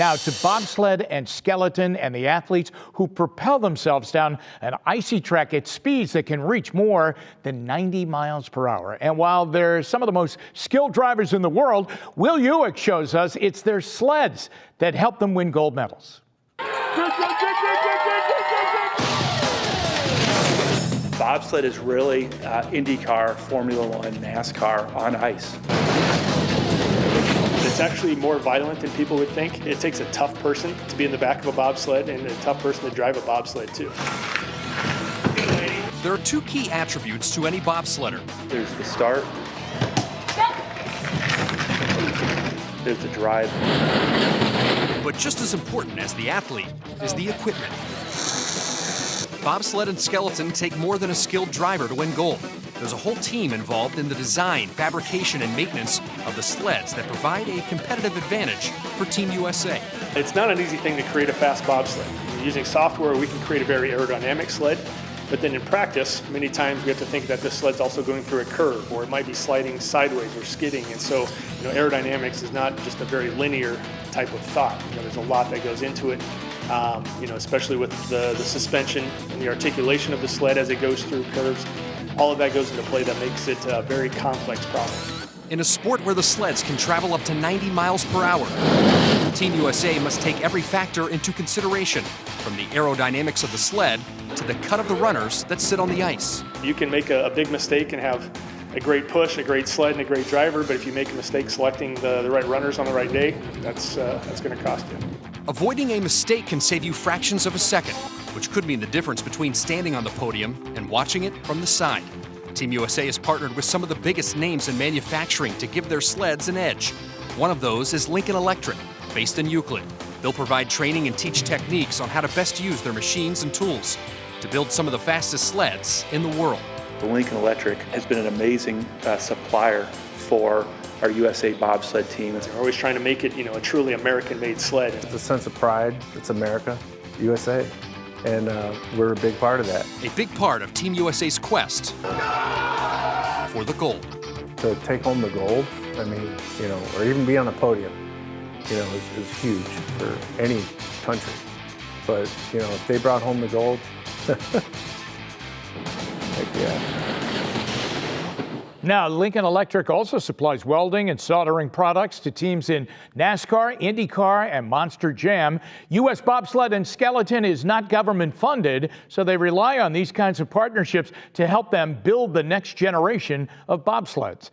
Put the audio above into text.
Now to bobsled and skeleton and the athletes who propel themselves down an icy track at speeds that can reach more than 90 miles per hour. And while they're some of the most skilled drivers in the world, Will Ewick shows us it's their sleds that help them win gold medals. Bobsled is really IndyCar, Formula One, NASCAR on ice. It's actually more violent than people would think. It takes a tough person to be in the back of a bobsled and a tough person to drive a bobsled too. There are two key attributes to any bobsledder. There's the start. There's the drive. But just as important as the athlete is the equipment. Bobsled and Skelton take more than a skilled driver to win gold. There's a whole team involved in the design, fabrication, and maintenance of the sleds that provide a competitive advantage for Team USA. It's not an easy thing to create a fast bobsled. Using software, we can create a very aerodynamic sled, but then in practice, many times we have to think that the sled's also going through a curve, or it might be sliding sideways or skidding. And so, aerodynamics is not just a very linear type of thought. There's a lot that goes into it. Especially with the suspension and the articulation of the sled as it goes through curves. All of that goes into play that makes it a very complex problem. In a sport where the sleds can travel up to 90 miles per hour, Team USA must take every factor into consideration, from the aerodynamics of the sled to the cut of the runners that sit on the ice. You can make a big mistake and have a great push, a great sled, and a great driver, but if you make a mistake selecting the right runners on the right day, that's going to cost you. Avoiding a mistake can save you fractions of a second, which could mean the difference between standing on the podium and watching it from the side. Team USA has partnered with some of the biggest names in manufacturing to give their sleds an edge. One of those is Lincoln Electric, based in Euclid. They'll provide training and teach techniques on how to best use their machines and tools to build some of the fastest sleds in the world. The Lincoln Electric has been an amazing supplier for our USA Bobsled team. We're always trying to make it, a truly American-made sled. It's a sense of pride. It's America, USA, and we're a big part of that. A big part of Team USA's quest for the gold. To take home the gold, or even be on a podium, is huge for any country. But, if they brought home the gold, heck yeah. Now, Lincoln Electric also supplies welding and soldering products to teams in NASCAR, IndyCar, and Monster Jam. U.S. Bobsled and Skelton is not government funded, so they rely on these kinds of partnerships to help them build the next generation of bobsleds.